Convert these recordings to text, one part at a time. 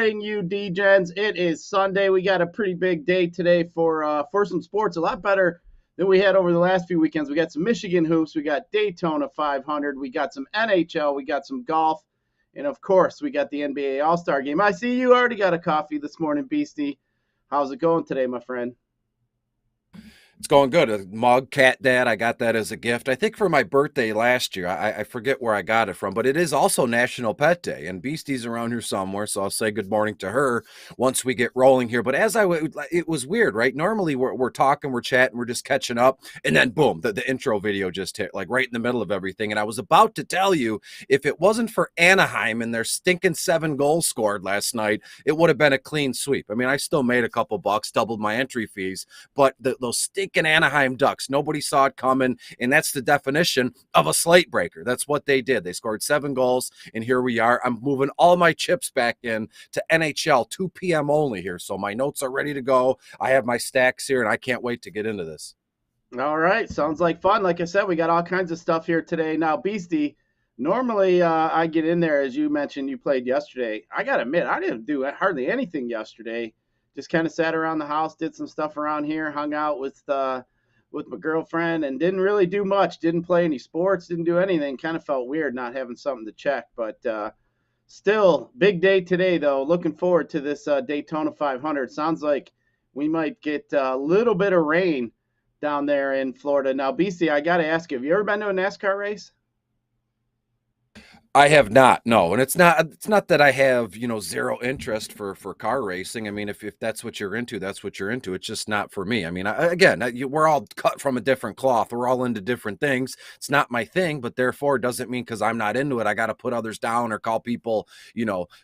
morning, you D-Gens. It is Sunday. We got a pretty big day today for some sports. A lot better than we had over the last few weekends. We got some Michigan hoops. We got Daytona 500. We got some NHL. We got some golf. And, of course, we got the NBA All-Star Game. I see you already got a coffee this morning, Beastie. How's it going today, my friend? It's going good. A mug, Cat Dad. I got that as a gift. I think for my birthday last year. I forget where I got it from, but it is also National Pet Day, and Beastie's around here somewhere, so I'll say good morning to her once we get rolling here. But it was weird, right? Normally we're talking, we're chatting, we're just catching up, and then boom, the intro video just hit, like right in the middle of everything. And I was about to tell you, if it wasn't for Anaheim and their stinking 7 goals scored last night, it would have been a clean sweep. I mean, I still made a couple bucks, doubled my entry fees, but those stinking Anaheim Ducks, nobody saw it coming, and that's the definition of a slate breaker. That's what they did. They scored 7 goals, and here we are. I'm moving all my chips back in to NHL 2 p.m. only here, so my notes are ready to go. I have my stacks here, and I can't wait to get into this. All right. Sounds like fun. Like I said, we got all kinds of stuff here today. Now, Beastie, normally I get in there, as you mentioned, you played yesterday. I got to admit, I didn't do hardly anything yesterday. Just kind of sat around the house, did some stuff around here, hung out with my girlfriend, and didn't really do much. Didn't play any sports, didn't do anything. Kind of felt weird not having something to check. But still, big day today, though. Looking forward to this Daytona 500. Sounds like we might get a little bit of rain down there in Florida. Now, BC, I got to ask you, have you ever been to a NASCAR race? I have not, no, and it's not that I have zero interest for car racing. I mean, if that's what you're into, that's what you're into. It's just not for me. I mean, we're all cut from a different cloth. We're all into different things. It's not my thing, but therefore it doesn't mean because I'm not into it, I got to put others down or call people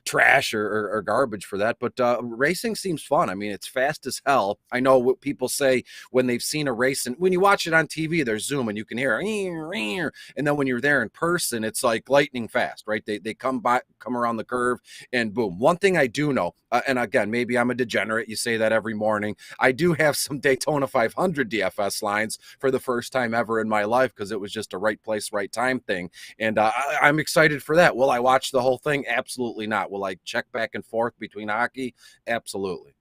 trash or garbage for that. But racing seems fun. I mean, it's fast as hell. I know what people say when they've seen a race, and when you watch it on TV, there's zoom and you can hear, and then when you're there in person, it's like lightning fast. Right? They come around the curve and boom. One thing I do know, and again, maybe I'm a degenerate. You say that every morning. I do have some Daytona 500 DFS lines for the first time ever in my life because it was just a right place, right time thing. And I'm excited for that. Will I watch the whole thing? Absolutely not. Will I check back and forth between hockey? Absolutely.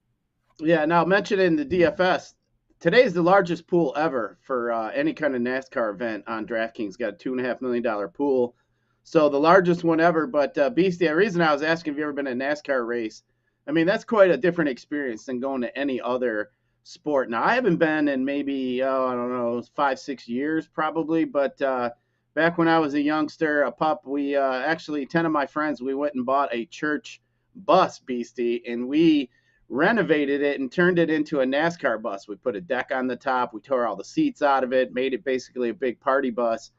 Yeah, now mentioning the DFS, today's the largest pool ever for any kind of NASCAR event on DraftKings. Got a $2.5 million pool. So the largest one ever. But Beastie, the reason I was asking if you ever been in a NASCAR race, I mean, that's quite a different experience than going to any other sport. Now, I haven't been in maybe, I don't know, 5-6 years probably. But back when I was a youngster, a pup, we actually, 10 of my friends, we went and bought a church bus, Beastie, and we renovated it and turned it into a NASCAR bus. We put a deck on the top. We tore all the seats out of it, made it basically a big party bus.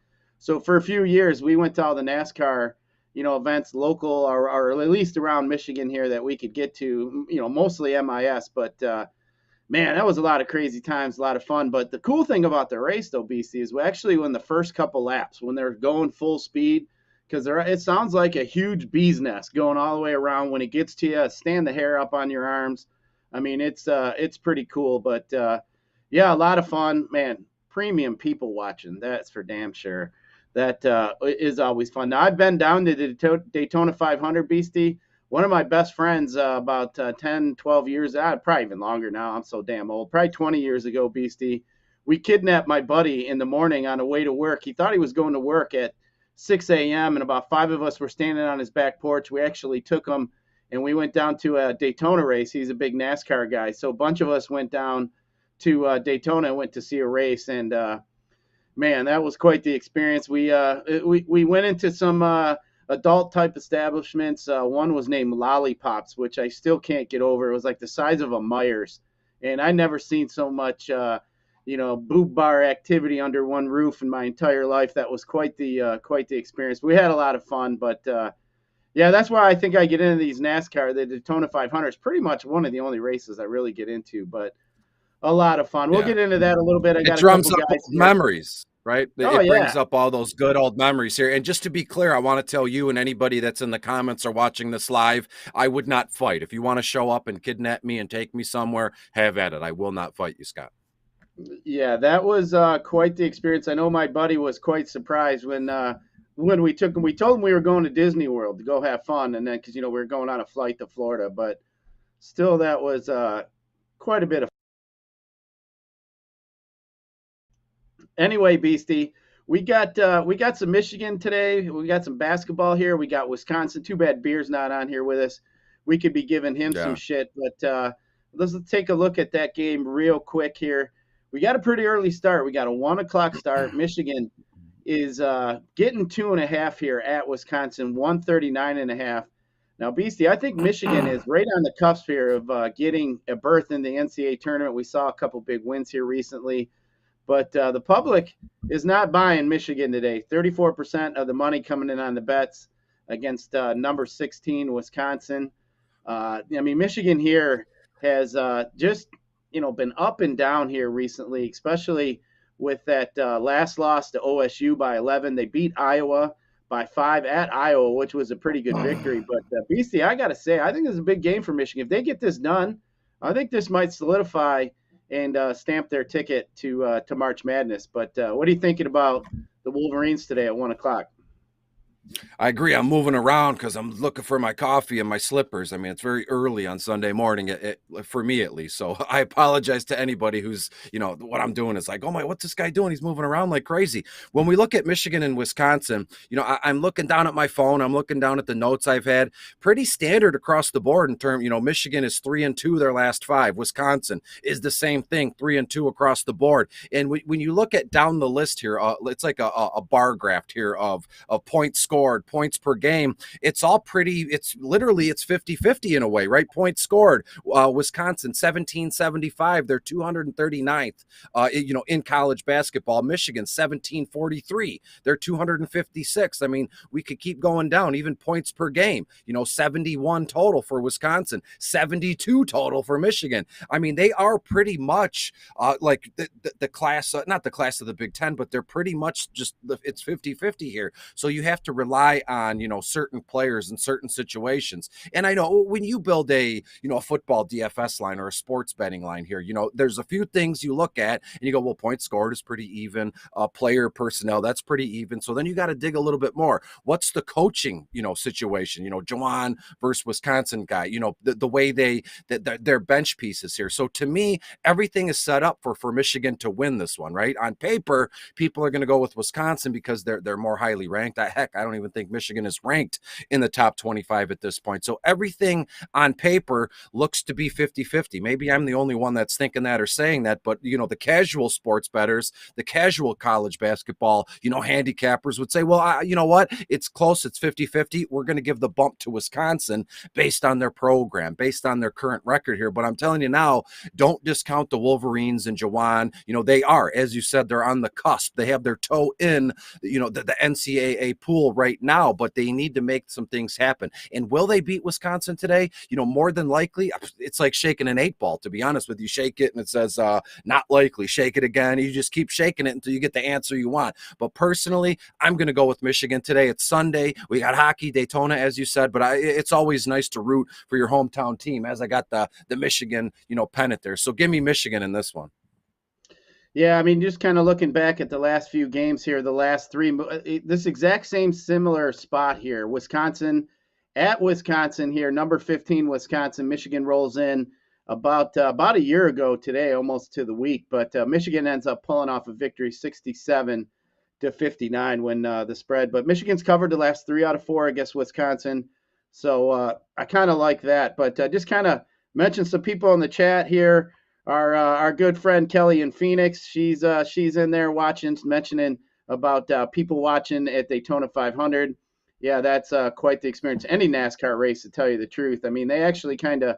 So for a few years, we went to all the NASCAR, events local or at least around Michigan here that we could get to, mostly MIS. But, man, that was a lot of crazy times, a lot of fun. But the cool thing about the race, though, BC, is we actually won the first couple laps when they're going full speed because it sounds like a huge bee's nest going all the way around. When it gets to you, stand the hair up on your arms. I mean, it's pretty cool. But, yeah, a lot of fun. Man, premium people watching. That's for damn sure. That is always fun. Now, I've been down to the Daytona 500, Beastie. One of my best friends about 10, 12 years, probably even longer now. I'm so damn old. Probably 20 years ago, Beastie. We kidnapped my buddy in the morning on the way to work. He thought he was going to work at 6 a.m., and about 5 of us were standing on his back porch. We actually took him, and we went down to a Daytona race. He's a big NASCAR guy. So a bunch of us went down to Daytona and went to see a race, and man, that was quite the experience. We went into some adult type establishments. One was named Lollipops, which I still can't get over. It was like the size of a Myers, and I never seen so much boob bar activity under one roof in my entire life. That was quite the experience. We had a lot of fun, but yeah, that's why I think I get into these NASCAR. The Daytona 500 is pretty much one of the only races I really get into, but a lot of fun. We'll get into that a little bit. I got a couple guys here. Memories, right? It brings up all those good old memories here. And just to be clear, I want to tell you and anybody that's in the comments or watching this live, I would not fight. If you want to show up and kidnap me and take me somewhere, have at it. I will not fight you, Scott. Yeah, that was quite the experience. I know my buddy was quite surprised when when we took him, we told him we were going to Disney World to go have fun, and then because we were going on a flight to Florida, but still that was quite a bit of. Anyway, Beastie, we got some Michigan today. We got some basketball here. We got Wisconsin. Too bad Beer's not on here with us. We could be giving him some Yeah. shit, but let's take a look at that game real quick here. We got a pretty early start. We got a 1 o'clock start. Michigan is getting 2.5 here at Wisconsin, 139.5. Now, Beastie, I think Michigan is right on the cusp here of getting a berth in the NCAA tournament. We saw a couple big wins here recently. But the public is not buying Michigan today. 34% of the money coming in on the bets against number 16, Wisconsin. Michigan here has just, been up and down here recently, especially with that last loss to OSU by 11. They beat Iowa by 5 at Iowa, which was a pretty good victory. But Beastie, I got to say, I think this is a big game for Michigan. If they get this done, I think this might solidify and stamp their ticket to March Madness. But what are you thinking about the Wolverines today at 1 o'clock? I agree. I'm moving around because I'm looking for my coffee and my slippers. I mean, it's very early on Sunday morning, for me at least. So I apologize to anybody who's, what I'm doing is like, oh my, what's this guy doing? He's moving around like crazy. When we look at Michigan and Wisconsin, I'm looking down at my phone. I'm looking down at the notes I've had. Pretty standard across the board in terms, Michigan is 3-2 their last 5. Wisconsin is the same thing, 3-2 across the board. And when you look at down the list here, it's like a bar graph here of points scored, points per game. It's all pretty, it's 50-50 in a way, right? Points scored. Wisconsin 1775, they're 239th in college basketball. Michigan 1743, they're 256. I mean, we could keep going down. Even points per game, 71 total for Wisconsin, 72 total for Michigan. I mean, they are pretty much like the class, not the class of the Big Ten, but they're pretty much just, it's 50-50 here. So you have to rely on, certain players in certain situations. And I know when you build a football DFS line or a sports betting line here, there's a few things you look at and you go, well, points scored is pretty even. Player personnel, that's pretty even. So then you got to dig a little bit more. What's the coaching, situation? Jawan versus Wisconsin guy, the way their bench pieces here. So to me, everything is set up for Michigan to win this one, right? On paper, people are going to go with Wisconsin because they're more highly ranked. Heck, I don't even think Michigan is ranked in the top 25 at this point. So everything on paper looks to be 50-50. Maybe I'm the only one that's thinking that or saying that, but the casual sports bettors, the casual college basketball, handicappers would say, well, you know what? It's close. It's 50-50. We're going to give the bump to Wisconsin based on their program, based on their current record here. But I'm telling you now, don't discount the Wolverines and Jawan. They are, as you said, they're on the cusp. They have their toe in, the NCAA pool right now, but they need to make some things happen. And will they beat Wisconsin today? More than likely, it's like shaking an 8-ball, to be honest with you. Shake it and it says not likely. Shake it again. You just keep shaking it until you get the answer you want. But personally, I'm going to go with Michigan today. It's Sunday. We got hockey, Daytona, as you said, but it's always nice to root for your hometown team, as I got the Michigan, pennant there. So give me Michigan in this one. Yeah, I mean, just kind of looking back at the last few games here, the last 3, this exact same similar spot here. Wisconsin at Wisconsin here, number 15 Wisconsin. Michigan rolls in about a year ago today, almost to the week, but Michigan ends up pulling off a victory, 67-59 when the spread. But Michigan's covered the last 3 out of 4 against Wisconsin, so I kind of like that. But just kind of mention some people in the chat here. Our good friend Kelly in Phoenix, she's in there watching, mentioning about people watching at Daytona 500. Yeah, that's quite the experience. Any NASCAR race, to tell you the truth. I mean, they actually kind of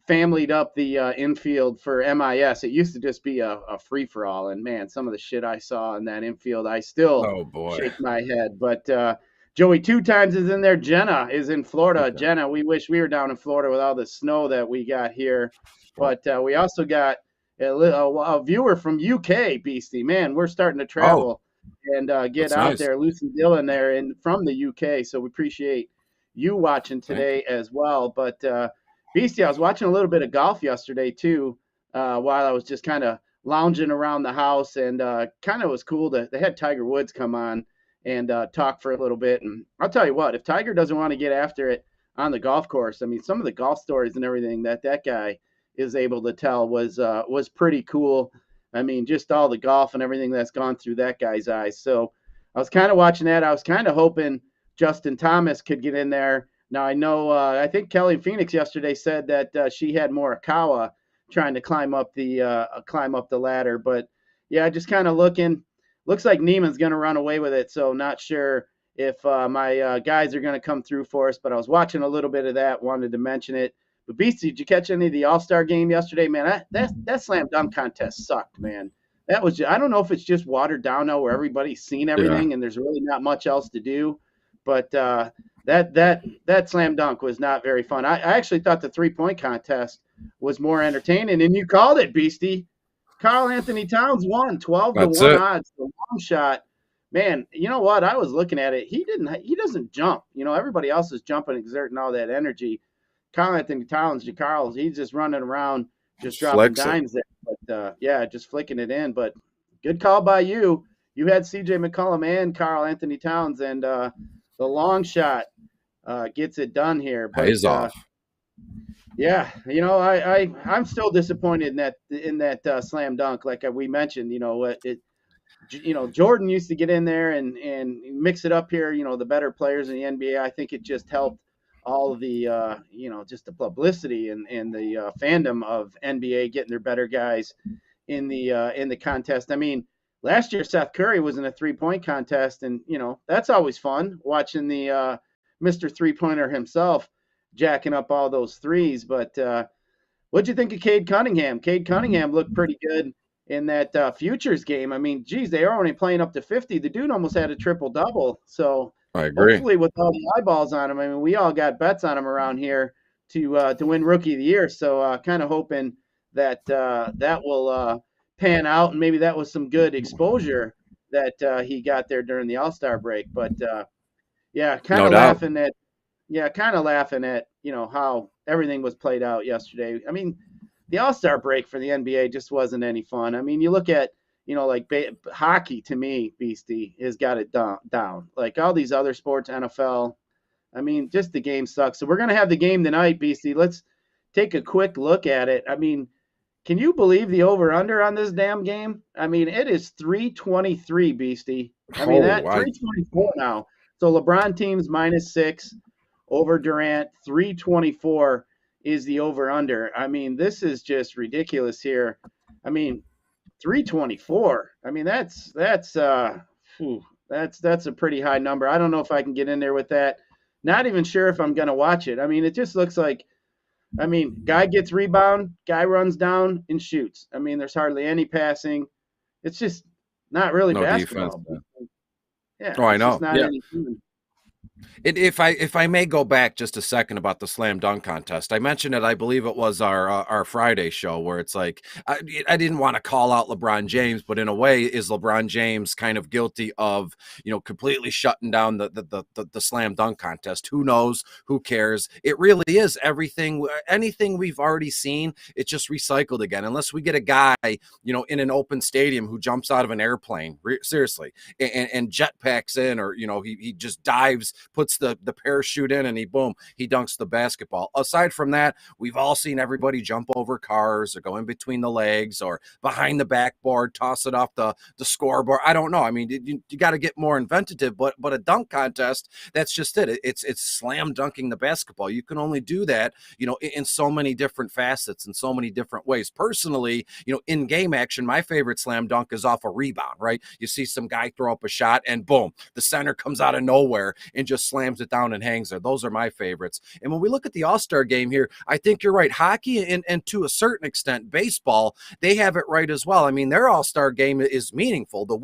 familyed up the infield for MIS. It used to just be a free for all, and man, some of the shit I saw in that infield, I still shake my head. But Joey 2 times is in there. Jenna is in Florida. Okay. Jenna, we wish we were down in Florida with all the snow that we got here. But we also got a viewer from UK, Beastie. Man, we're starting to travel and get out nice. There. Lucy Dillon there and from the UK. So we appreciate you watching today as well. But Beastie, I was watching a little bit of golf yesterday too, while I was just kind of lounging around the house, and kind of was cool. They had Tiger Woods come on, and talk for a little bit. And I'll tell you what, if Tiger doesn't want to get after it on the golf course, I mean, some of the golf stories and everything that guy is able to tell was pretty cool. I mean, just all the golf and everything that's gone through that guy's eyes. So I was kind of watching that. I was kind of hoping Justin Thomas could get in there. Now I know I think Kelly Phoenix yesterday said that she had Morikawa trying to climb up the ladder, but yeah, just kind of looking. Looks like Neiman's going to run away with it. So not sure if my guys are going to come through for us. But I was watching a little bit of that. Wanted to mention it. But Beastie, did you catch any of the All-Star game yesterday, man? That slam dunk contest sucked, man. That was I don't know if it's just watered down now where everybody's seen everything and there's really not much else to do. But that slam dunk was not very fun. I actually thought the 3-point contest was more entertaining, and you called it, Beastie. Karl Anthony Towns won 12-1 odds. The long shot, man. You know what? I was looking at it. He doesn't jump. You know, everybody else is jumping, exerting all that energy. Karl Anthony Towns, he's just running around, just dropping dimes there. But yeah, just flicking it in. But good call by you. You had C.J. McCollum and Karl Anthony Towns, and the long shot gets it done here. But, pays off. Yeah, you know, I'm still disappointed in that slam dunk. Like we mentioned, you know, Jordan used to get in there and mix it up here. You know, the better players in the NBA. I think it just helped all of the you know, just the publicity and the fandom of NBA getting their better guys in the contest. I mean, last year Seth Curry was in a 3-point contest, and you know that's always fun watching the Mr. 3-pointer himself jacking up all those threes. But what'd you think of Cade Cunningham? Cade Cunningham looked pretty good in that futures game. I mean, geez, they are only playing up to 50. The dude almost had a triple-double. So I agree. Hopefully with all the eyeballs on him, I mean, we all got bets on him around here to win Rookie of the Year. So kind of hoping that that will pan out, and maybe that was some good exposure that he got there during the All-Star break. But yeah, kind of laughing at you know how everything was played out yesterday. I mean, the All-Star break for the NBA just wasn't any fun. I mean, you look at, you know, like hockey, to me, Beastie has got it down. Like all these other sports, NFL, I mean, just the game sucks. So we're going to have the game tonight, Beastie. Let's take a quick look at it. I mean, can you believe the over-under on this damn game? I mean, it is 323, Beastie. I mean, 324 now. So LeBron teams -6 over Durant, 324 is the over-under. I mean, this is just ridiculous here. I mean, 324. I mean, that's a pretty high number. I don't know if I can get in there with that. Not even sure if I'm going to watch it. I mean, it just looks like, I mean, guy gets rebound, guy runs down and shoots. I mean, there's hardly any passing. It's just not really basketball. Defense. Yeah. Oh, I know. Not any human. If I may go back just a second about the slam dunk contest, I mentioned it. I believe it was our Friday show where it's like I didn't want to call out LeBron James, but in a way, is LeBron James kind of guilty of, you know, completely shutting down the slam dunk contest? Who knows? Who cares? It really is anything we've already seen. It's just recycled again, unless we get a guy, you know, in an open stadium who jumps out of an airplane, seriously, and jetpacks in, or you know, he just dives, puts the parachute in, and he dunks the basketball. Aside from that, we've all seen everybody jump over cars or go in between the legs or behind the backboard, toss it off the scoreboard. I don't know. I mean, you got to get more inventive, but a dunk contest, that's just it. It's slam dunking the basketball. You can only do that, you know, in so many different facets and so many different ways. Personally, you know, in game action, my favorite slam dunk is off a rebound, right? You see some guy throw up a shot and boom, the center comes out of nowhere and just slams it down and hangs there. Those are my favorites. And when we look at the All-Star game here, I think you're right. Hockey and to a certain extent, baseball, they have it right as well. I mean, their All-Star game is meaningful. The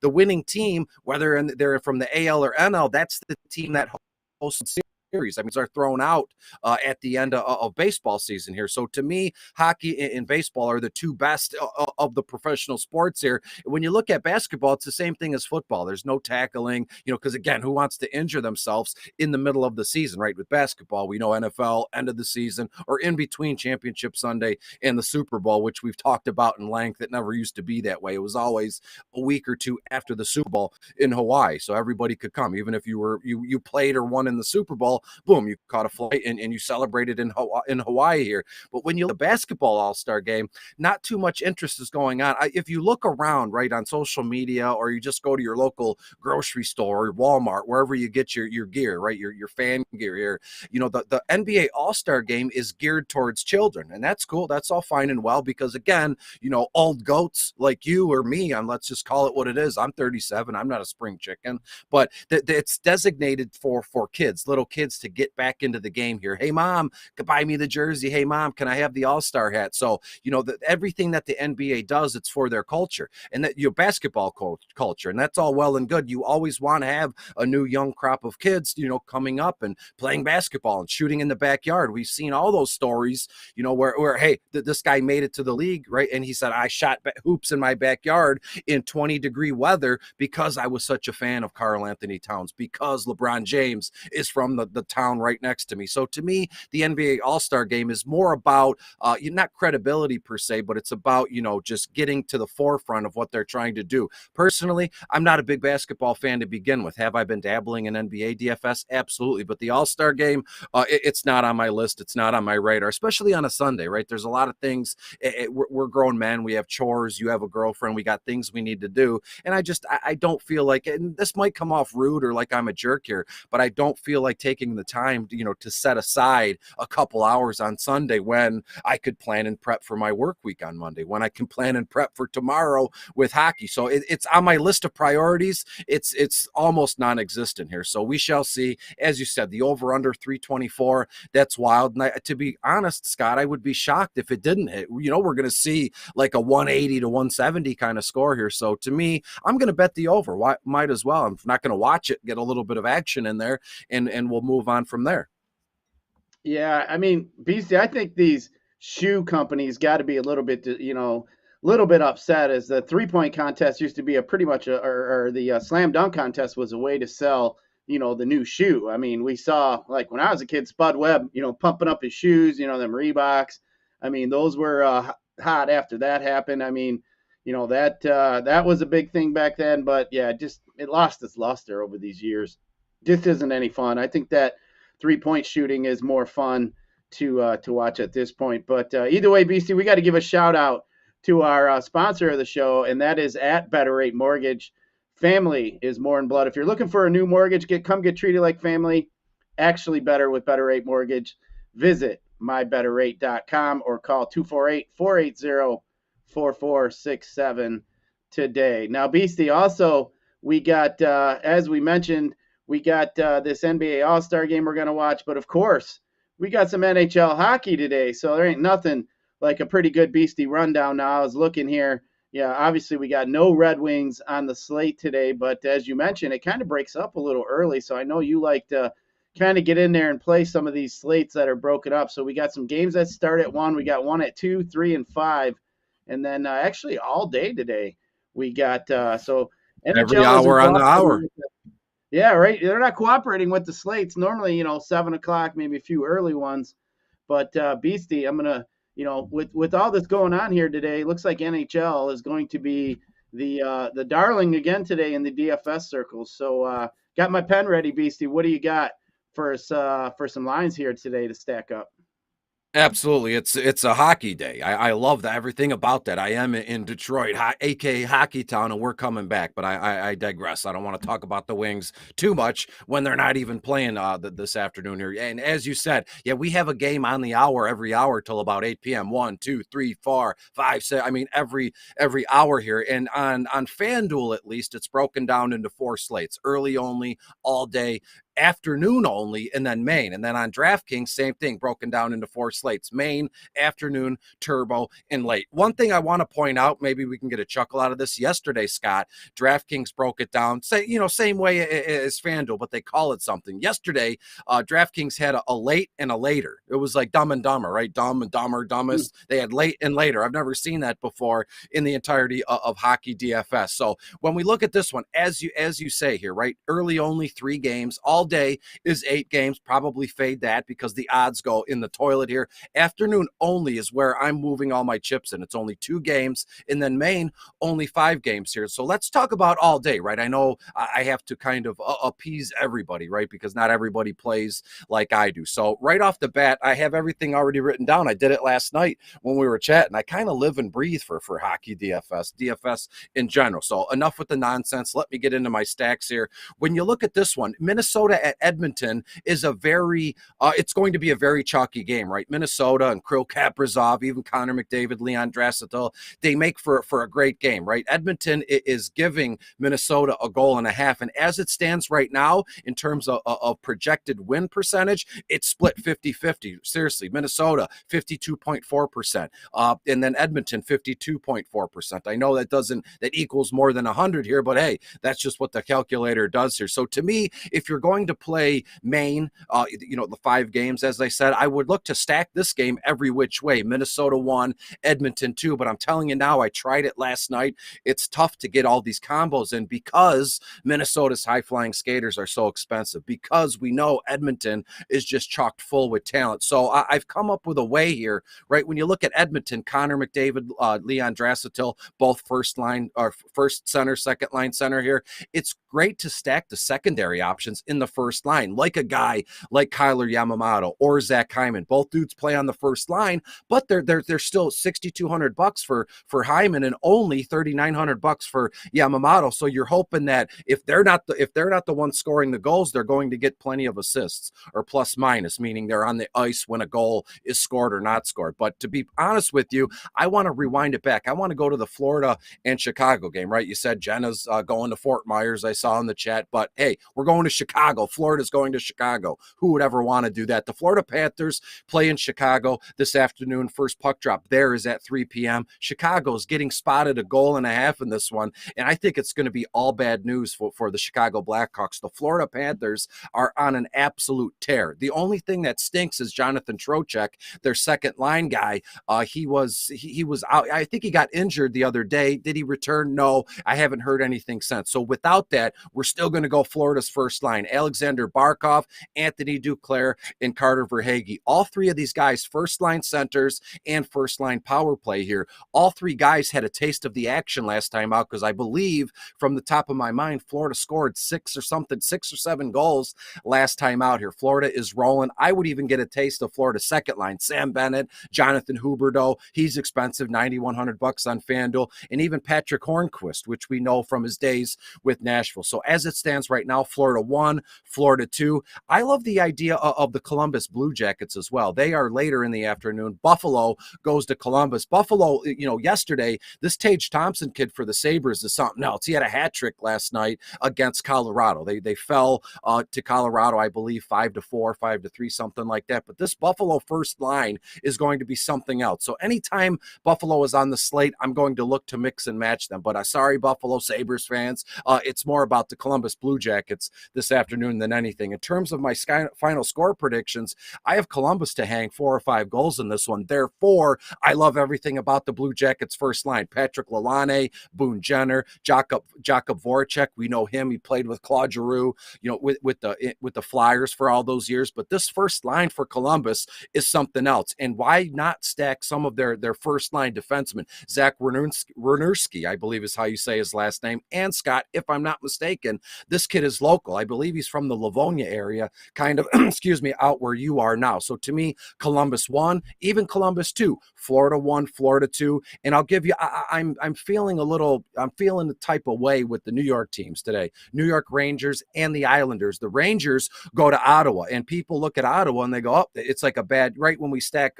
winning team, whether they're from the AL or NL, that's the team that hosts the series. I mean, are thrown out at the end of baseball season here. So to me, hockey and baseball are the two best of the professional sports here. When you look at basketball, it's the same thing as football. There's no tackling, because again, who wants to injure themselves in the middle of the season, right? With basketball, we know NFL, end of the season, or in between Championship Sunday and the Super Bowl, which we've talked about in length. It never used to be that way. It was always a week or two after the Super Bowl in Hawaii. So everybody could come. Even if you played or won in the Super Bowl, boom, you caught a flight and you celebrated in Hawaii here. But when you look at the basketball All-Star game, not too much interest is going on. If you look around, right, on social media, or you just go to your local grocery store or Walmart, wherever you get your gear, right, your fan gear here, the NBA All-Star game is geared towards children. And that's cool. That's all fine and well, because again, old goats like you or me, and let's just call it what it is. I'm 37. I'm not a spring chicken, but it's designated for kids, little kids, to get back into the game here. Hey, mom, could buy me the jersey. Hey, mom, can I have the All-Star hat? So, everything that the NBA does, it's for their culture, and that your basketball culture. And that's all well and good. You always want to have a new young crop of kids, coming up and playing basketball and shooting in the backyard. We've seen all those stories, where hey, this guy made it to the league, right? And he said, I shot hoops in my backyard in 20-degree weather because I was such a fan of Karl Anthony Towns, because LeBron James is from the town right next to me. So to me, the NBA All-Star game is more about not credibility per se, but it's about, just getting to the forefront of what they're trying to do. Personally, I'm not a big basketball fan to begin with. Have I been dabbling in NBA DFS? Absolutely. But the All-Star game, it's not on my list. It's not on my radar, especially on a Sunday, right? There's a lot of things. We're grown men. We have chores. You have a girlfriend. We got things we need to do. And I don't feel like, and this might come off rude or like I'm a jerk here, but I don't feel like taking the time, to set aside a couple hours on Sunday when I could plan and prep for my work week on Monday, when I can plan and prep for tomorrow with hockey. So it's on my list of priorities. It's almost non-existent here. So we shall see. As you said, the over-under 324, that's wild. And to be honest, Scott, I would be shocked if it didn't hit. We're going to see like a 180 to 170 kind of score here. So to me, I'm going to bet the over. Might as well. I'm not going to watch it, get a little bit of action in there, and we'll move on from there. Yeah, I mean, BC, I think these shoe companies got to be a little bit upset, as the 3-point contest used to be a pretty much or the slam dunk contest was a way to sell, the new shoe. I mean, we saw, like when I was a kid, Spud Webb, pumping up his shoes, them Reeboks. I mean, those were hot after that happened. I mean, that was a big thing back then, but yeah, it lost its luster over these years. Just isn't any fun. I think that 3-point shooting is more fun to watch at this point. But either way, BC, we got to give a shout out to our sponsor of the show, and that is at Better Rate Mortgage. Family is more in blood. If you're looking for a new mortgage, come get treated like family. Actually better with Better Rate Mortgage. Visit mybetterrate.com or call 248-480-4467 today. Now, Beastie, also, we got, as we mentioned, we got this NBA All-Star game we're going to watch. But, of course, we got some NHL hockey today. So there ain't nothing like a pretty good Beastie rundown now. I was looking here. Yeah, obviously we got no Red Wings on the slate today. But as you mentioned, it kind of breaks up a little early. So I know you like to kind of get in there and play some of these slates that are broken up. So we got some games that start at 1. We got one at 2, 3, and 5. And then actually all day today we got so NHL every hour on the hour. Yeah, right. They're not cooperating with the slates. Normally, 7 o'clock, maybe a few early ones. But Beastie, I'm gonna, with all this going on here today, looks like NHL is going to be the darling again today in the DFS circles. So got my pen ready, Beastie. What do you got for some lines here today to stack up? Absolutely. It's a hockey day. I love that, everything about that. I am in Detroit, aka Hockey Town, and we're coming back, but I digress. I don't want to talk about the Wings too much when they're not even playing this afternoon here. And as you said, yeah, we have a game on the hour every hour till about 8 p.m. 1, 2, 3, 4, 5, 6. I mean, every hour here. And on FanDuel, at least, it's broken down into 4 slates, early only, all day, afternoon only, and then main. And then on DraftKings, same thing, broken down into 4 slates: main, afternoon, turbo, and late. One thing I want to point out, maybe we can get a chuckle out of this. Yesterday, Scott, DraftKings broke it down, same way as FanDuel, but they call it something. Yesterday, DraftKings had a late and a later. It was like Dumb and Dumber, right? Dumb and Dumber, Dumbest. They had late and later. I've never seen that before in the entirety of hockey DFS. So when we look at this one, as you say here, right? Early only 3 games. All day is 8 games. Probably fade that because the odds go in the toilet here. Afternoon only is where I'm moving all my chips in. It's only 2 games, and then main only 5 games here. So let's talk about all day, right? I know I have to kind of appease everybody, right? Because not everybody plays like I do. So right off the bat, I have everything already written down. I did it last night when we were chatting. I kind of live and breathe for hockey DFS in general. So enough with the nonsense. Let me get into my stacks here. When you look at this one, Minnesota at Edmonton is it's going to be a very chalky game, right? Minnesota and Kirill Kaprizov, even Connor McDavid, Leon Draisaitl, they make for a great game, right? Edmonton is giving Minnesota a goal and a half. And as it stands right now, in terms of projected win percentage, it's split 50-50. Seriously, Minnesota, 52.4%. And then Edmonton, 52.4%. I know that equals more than 100 here, but hey, that's just what the calculator does here. So to me, if you're going to play Maine, the 5 games, as I said, I would look to stack this game every which way. Minnesota 1, Edmonton 2, but I'm telling you now, I tried it last night. It's tough to get all these combos in because Minnesota's high-flying skaters are so expensive, because we know Edmonton is just chocked full with talent. So I've come up with a way here, right? When you look at Edmonton, Connor McDavid, Leon Draisaitl, both first line or first center, second line center here. It's great to stack the secondary options in the first line, like a guy like Kyler Yamamoto or Zach Hyman. Both dudes play on the first line, but they're still $6,200 for Hyman and only $3,900 for Yamamoto. So you're hoping that if they're not the one scoring the goals, they're going to get plenty of assists or plus minus, meaning they're on the ice when a goal is scored or not scored. But to be honest with you, I want to rewind it back. I want to go to the Florida and Chicago game, right? You said Jenna's going to Fort Myers, I saw in the chat, but hey, we're going to Chicago. Florida's going to Chicago. Who would ever want to do that? The Florida Panthers play in Chicago this afternoon. First puck drop there is at 3 p.m. Chicago's getting spotted a goal and a half in this one, and I think it's going to be all bad news for the Chicago Blackhawks. The Florida Panthers are on an absolute tear. The only thing that stinks is Jonathan Trocheck, their second line guy. He was out. I think he got injured the other day. Did he return? No, I haven't heard anything since. So without that, we're still going to go Florida's first line: Alexander Barkov, Anthony Duclair, and Carter Verhaeghe. All 3 of these guys, first line centers and first line power play here. All 3 guys had a taste of the action last time out, because I believe, from the top of my mind, Florida scored 6 or 7 goals last time out here. Florida is rolling. I would even get a taste of Florida's second line: Sam Bennett, Jonathan Huberdeau. He's expensive, $9,100 on FanDuel, and even Patrick Hornquist, which we know from his days with Nashville. So as it stands right now, Florida 1, Florida 2. I love the idea of the Columbus Blue Jackets as well. They are later in the afternoon. Buffalo goes to Columbus. Buffalo, yesterday, this Tage Thompson kid for the Sabres is something else. He had a hat trick last night against Colorado. They fell to Colorado, I believe, 5-4, 5-3, something like that. But this Buffalo first line is going to be something else. So anytime Buffalo is on the slate, I'm going to look to mix and match them. But sorry, Buffalo Sabres fans, it's more about the Columbus Blue Jackets this afternoon than anything. In terms of my final score predictions, I have Columbus to hang 4 or 5 goals in this one. Therefore, I love everything about the Blue Jackets first line: Patrick Lalane, Boone Jenner, Jakob Voracek. We know him. He played with Claude Giroux, with the Flyers for all those years. But this first line for Columbus is something else. And why not stack some of their first line defensemen? Zach Werenski, I believe is how you say his last name. And Scott, if I'm not mistaken, this kid is local. I believe he's from the Livonia area, kind of, out where you are now. So to me, Columbus 1, even Columbus 2, Florida 1, Florida 2. And I'll give you, I'm feeling the type of way with the New York teams today. New York Rangers and the Islanders. The Rangers go to Ottawa, and people look at Ottawa and they go, oh, it's like a bad, right? When we stack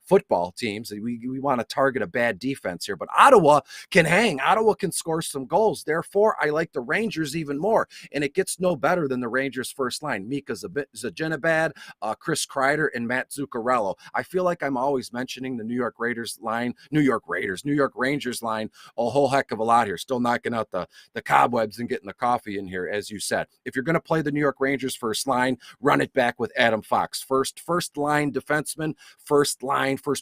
football teams, we want to target a bad defense here, but Ottawa can hang. Ottawa can score some goals. Therefore, I like the Rangers Rangers even more. And it gets no better than the Rangers first line. Mika Zibanejad, Chris Kreider, and Matt Zuccarello. I feel like I'm always mentioning the New York Rangers line a whole heck of a lot here. Still knocking out the cobwebs and getting the coffee in here, as you said. If you're going to play the New York Rangers first line, run it back with Adam Fox. First line defenseman, first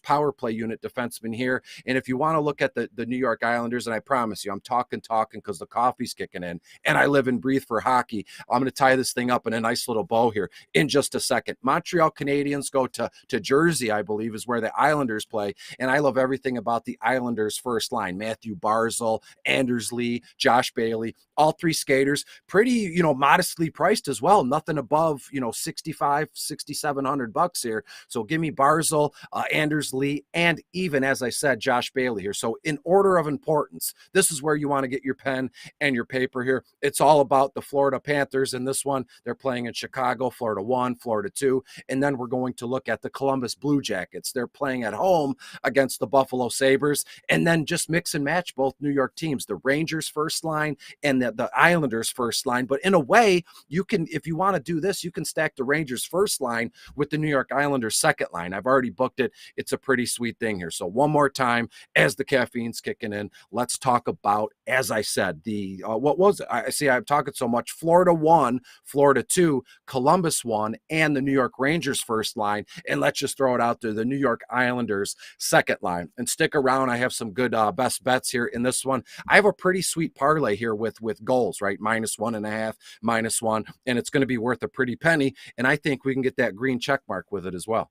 power play unit defenseman here. And if you want to look at the New York Islanders, and I promise you, I'm talking because the coffee's kicking in, and I live and breathe for hockey. I'm going to tie this thing up in a nice little bow here in just a second. Montreal Canadiens go to Jersey, I believe, is where the Islanders play. And I love everything about the Islanders first line. Matthew Barzal, Anders Lee, Josh Bailey, all three skaters, pretty, modestly priced as well. Nothing above, $6,700 here. So give me Barzal, Anders Lee, and even, as I said, Josh Bailey here. So in order of importance, this is where you want to get your pen and your paper here. It's all about the Florida Panthers in this one. They're playing in Chicago, Florida 1, Florida 2. And then we're going to look at the Columbus Blue Jackets. They're playing at home against the Buffalo Sabres. And then just mix and match both New York teams, the Rangers first line and the Islanders first line. But in a way, you can, if you want to do this, you can stack the Rangers first line with the New York Islanders second line. I've already booked it. It's a pretty sweet thing here. So one more time, as the caffeine's kicking in, let's talk about, as I said, the what was it? I see I'm talking so much. Florida 1, Florida 2, Columbus 1, and the New York Rangers first line. And let's just throw it out there, the New York Islanders second line. And stick around. I have some good best bets here in this one. I have a pretty sweet parlay here with goals, right? -1.5, -1, and it's going to be worth a pretty penny. And I think we can get that green check mark with it as well.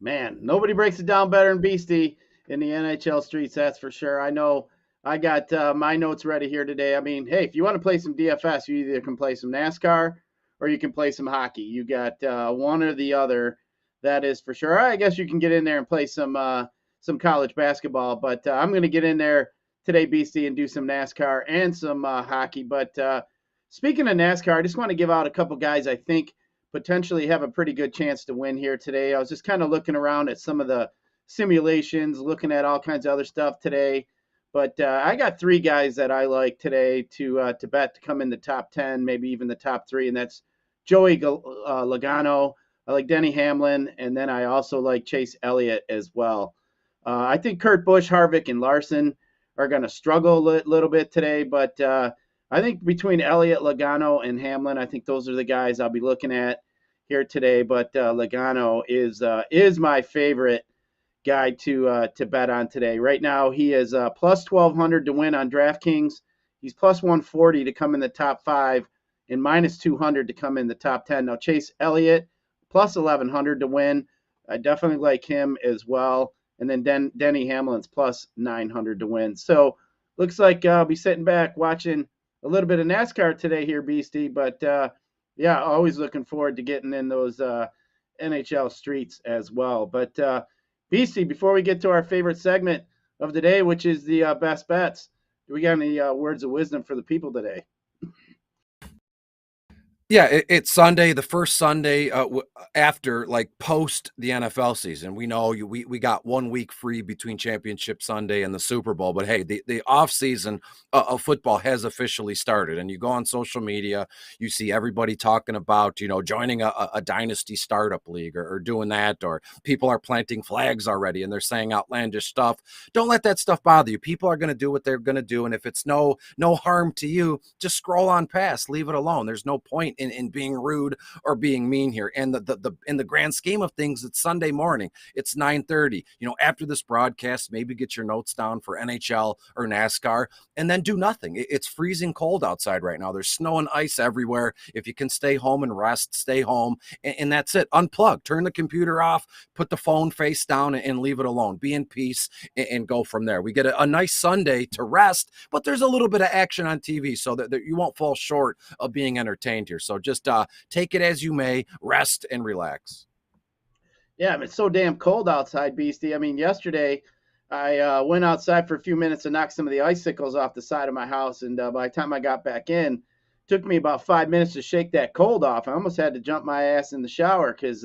Man, nobody breaks it down better than Beastie in the NHL streets, that's for sure. I know I got my notes ready here today. I mean, hey, if you want to play some DFS, you either can play some NASCAR or you can play some hockey. You got one or the other, that is for sure. I guess you can get in there and play some college basketball, but I'm going to get in there today, Beastie, and do some NASCAR and some hockey. But speaking of NASCAR, I just want to give out a couple guys I think potentially have a pretty good chance to win here today. I was just kind of looking around at some of the simulations, looking at all kinds of other stuff today. But I got three guys that I like today to bet to come in the top 10, maybe even the top 3, and that's Joey Logano. I like Denny Hamlin, and then I also like Chase Elliott as well. I think Kurt Busch, Harvick, and Larson are going to struggle a little bit today, but I think between Elliott, Logano, and Hamlin, I think those are the guys I'll be looking at here today. But Logano is my favorite guy to bet on today. Right now, he is plus 1,200 to win on DraftKings. He's plus 140 to come in the top 5 and minus 200 to come in the top 10. Now, Chase Elliott, plus 1,100 to win. I definitely like him as well. And then Denny Hamlin's plus 900 to win. So looks like I'll be sitting back watching a little bit of NASCAR today here, Beastie. But yeah, always looking forward to getting in those NHL streets as well. But Beastie, before we get to our favorite segment of the day, which is the best bets, do we got any words of wisdom for the people today? Yeah, it's Sunday, the first Sunday after, like, post the NFL season. We know we got 1 week free between Championship Sunday and the Super Bowl, but hey, the off season of football has officially started. And you go on social media, you see everybody talking about joining a dynasty startup league or doing that, or people are planting flags already and they're saying outlandish stuff. Don't let that stuff bother you. People are going to do what they're going to do, and if it's no harm to you, just scroll on past, leave it alone. There's no point in being rude or being mean here. And the in the grand scheme of things, it's Sunday morning. It's 9:30. After this broadcast, maybe get your notes down for NHL or NASCAR, and then do nothing. It's freezing cold outside right now. There's snow and ice everywhere. If you can stay home and rest, stay home, and that's it. Unplug, turn the computer off, put the phone face down, and leave it alone. Be in peace and go from there. We get a nice Sunday to rest, but there's a little bit of action on TV so that you won't fall short of being entertained here. So just take it as you may, rest and relax. Yeah, it's so damn cold outside, Beastie. I mean, yesterday I went outside for a few minutes to knock some of the icicles off the side of my house, and by the time I got back in, it took me about 5 minutes to shake that cold off. I almost had to jump my ass in the shower because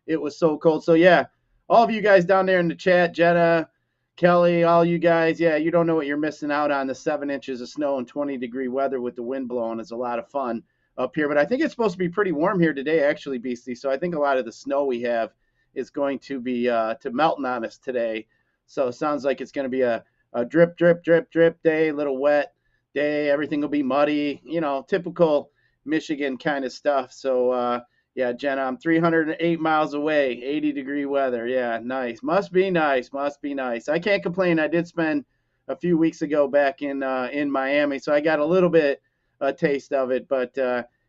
it was so cold. So yeah, all of you guys down there in the chat, Jenna, Kelly, all you guys, yeah, you don't know what you're missing out on. The 7 inches of snow and 20-degree weather with the wind blowing is a lot of fun up here. But I think it's supposed to be pretty warm here today, actually, Beastie. So I think a lot of the snow we have is going to be to melting on us today. So it sounds like it's going to be a drip, drip, drip, drip day, a little wet day. Everything will be muddy, typical Michigan kind of stuff. So, yeah, Jenna, I'm 308 miles away, 80-degree weather. Yeah, nice. Must be nice. Must be nice. I can't complain. I did spend a few weeks ago back in Miami, so I got a little bit a taste of it. But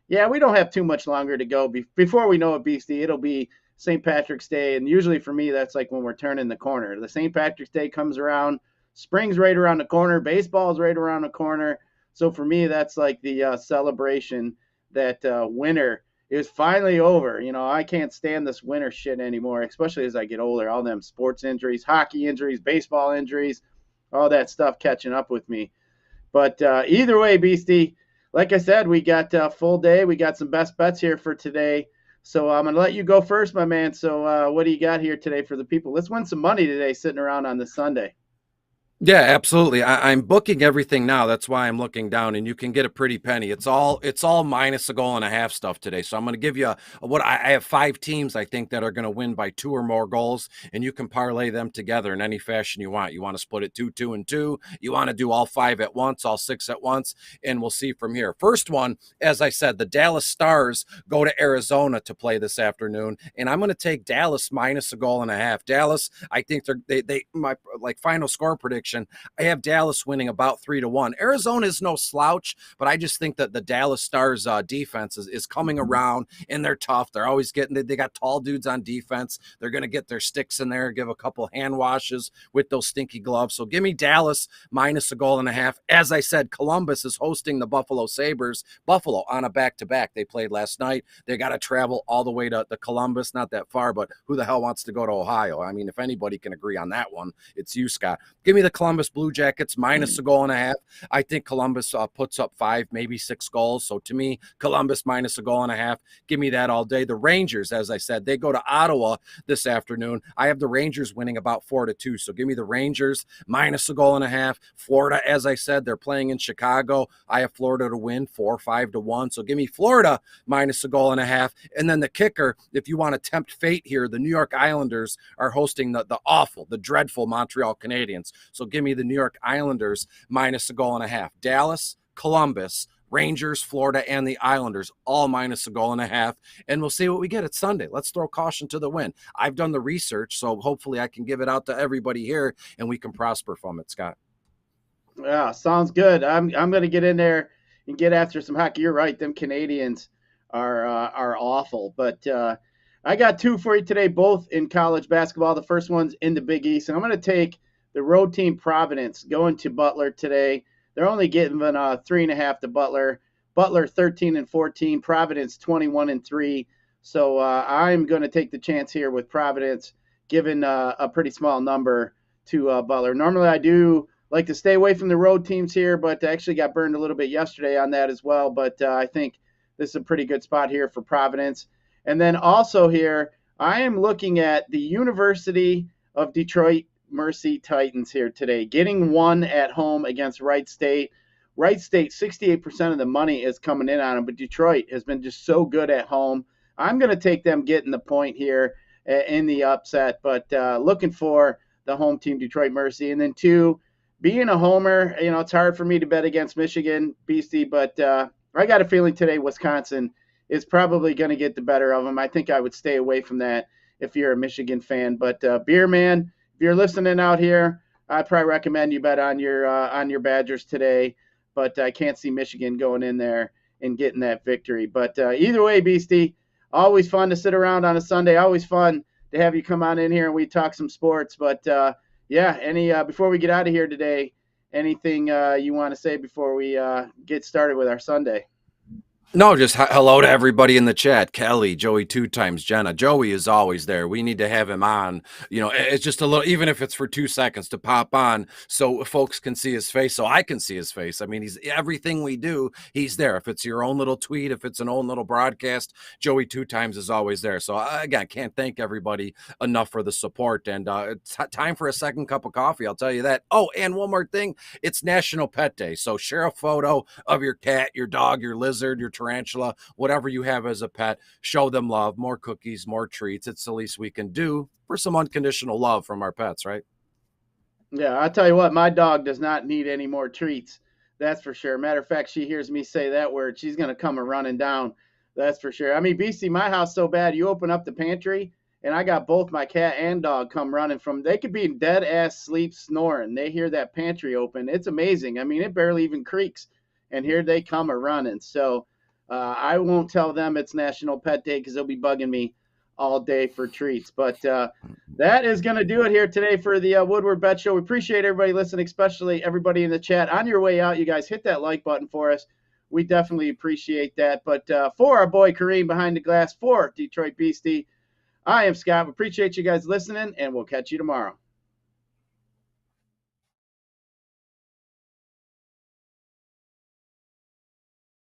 yeah, we don't have too much longer to go. Before we know it, Beastie, it'll be St. Patrick's Day, and usually for me, that's like when we're turning the corner. The St. Patrick's Day comes around, spring's right around the corner, baseball's right around the corner. So for me, that's like the celebration that winter is finally over. I can't stand this winter shit anymore, especially as I get older. All them sports injuries, hockey injuries, baseball injuries, all that stuff catching up with me. But either way, Beastie, like I said, we got a full day. We got some best bets here for today. So I'm going to let you go first, my man. So what do you got here today for the people? Let's win some money today sitting around on this Sunday. Yeah, absolutely. I'm booking everything now. That's why I'm looking down, and you can get a pretty penny. It's all minus a goal and a half stuff today. So I'm going to give you what I have 5 teams I think that are going to win by 2 or more goals, and you can parlay them together in any fashion you want. You want to split it 2, 2, and 2. You want to do all 5 at once, all 6 at once, and we'll see from here. First one, as I said, the Dallas Stars go to Arizona to play this afternoon, and I'm going to take Dallas minus a goal and a half. Dallas, I think my like final score prediction, I have Dallas winning about 3-1. Arizona is no slouch, but I just think that the Dallas Stars defense is coming around, and they're tough. They're always they got tall dudes on defense. They're going to get their sticks in there, give a couple hand washes with those stinky gloves. So give me Dallas minus a goal and a half. As I said, Columbus is hosting the Buffalo Sabres. Buffalo on a back-to-back. They played last night. They got to travel all the way to Columbus, not that far, but who the hell wants to go to Ohio? I mean, if anybody can agree on that one, it's you, Scott. Give me the Columbus Blue Jackets minus a goal and a half. I think Columbus puts up 5, maybe 6 goals. So to me, Columbus minus a goal and a half. Give me that all day. The Rangers, as I said, they go to Ottawa this afternoon. I have the Rangers winning about 4-2. So give me the Rangers minus a goal and a half. Florida, as I said, they're playing in Chicago. I have Florida to win 4-5-1. So give me Florida minus a goal and a half. And then the kicker, if you want to tempt fate here, the New York Islanders are hosting the awful, the dreadful Montreal Canadiens. So give me the New York Islanders minus a goal and a half. Dallas, Columbus, Rangers, Florida, and the Islanders all minus a goal and a half. And we'll see what we get at Sunday. Let's throw caution to the wind. I've done the research, so hopefully I can give it out to everybody here and we can prosper from it, Scott. Yeah, sounds good. I'm going to get in there and get after some hockey. You're right. Them Canadians are awful, but I got 2 for you today, both in college basketball. The first one's in the Big East, and I'm going to take the road team Providence going to Butler today. They're only getting 3.5 to Butler. Butler 13-14, Providence 21-3. So I'm going to take the chance here with Providence, given a pretty small number to Butler. Normally I do like to stay away from the road teams here, but I actually got burned a little bit yesterday on that as well. But I think this is a pretty good spot here for Providence. And then also here, I am looking at the University of Detroit Mercy Titans here today, getting 1 at home against Wright State. Wright State, 68% of the money is coming in on them, but Detroit has been just so good at home. I'm going to take them getting the point here in the upset, but looking for the home team, Detroit Mercy. And then 2, being a homer, it's hard for me to bet against Michigan, Beastie, but I got a feeling today Wisconsin is probably going to get the better of them. I think I would stay away from that if you're a Michigan fan. But Beer Man, if you're listening out here, I'd probably recommend you bet on your Badgers today. But I can't see Michigan going in there and getting that victory. But either way, Beastie, always fun to sit around on a Sunday. Always fun to have you come on in here and we talk some sports. But yeah, before we get out of here today, anything you want to say before we get started with our Sunday? No, just hello to everybody in the chat. Kelly, Joey, 2 times, Jenna. Joey is always there. We need to have him on. You know, it's just a little, even if it's for 2 seconds, to pop on so folks can see his face, so I can see his face. I mean, he's everything we do. He's there. If it's your own little tweet, if it's an own little broadcast, Joey 2 times is always there. So again, can't thank everybody enough for the support. And it's time for a second cup of coffee. I'll tell you that. Oh, and one more thing. It's National Pet Day. So share a photo of your cat, your dog, your lizard, your tarantula, whatever you have as a pet. Show them love, more cookies, more treats. It's the least we can do for some unconditional love from our pets, right? Yeah, I'll tell you what, my dog does not need any more treats. That's for sure. Matter of fact, she hears me say that word, she's gonna come a running down. That's for sure. I mean, BC, my house so bad. You open up the pantry, and I got both my cat and dog come running from. They could be in dead ass sleep snoring. They hear that pantry open. It's amazing. I mean, it barely even creaks, and here they come a running. So I won't tell them it's National Pet Day because they'll be bugging me all day for treats. But that is going to do it here today for the Woodward Bet Show. We appreciate everybody listening, especially everybody in the chat. On your way out, you guys hit that like button for us. We definitely appreciate that. But for our boy Kareem behind the glass, for Detroit Beastie, I am Scott. We appreciate you guys listening, and we'll catch you tomorrow.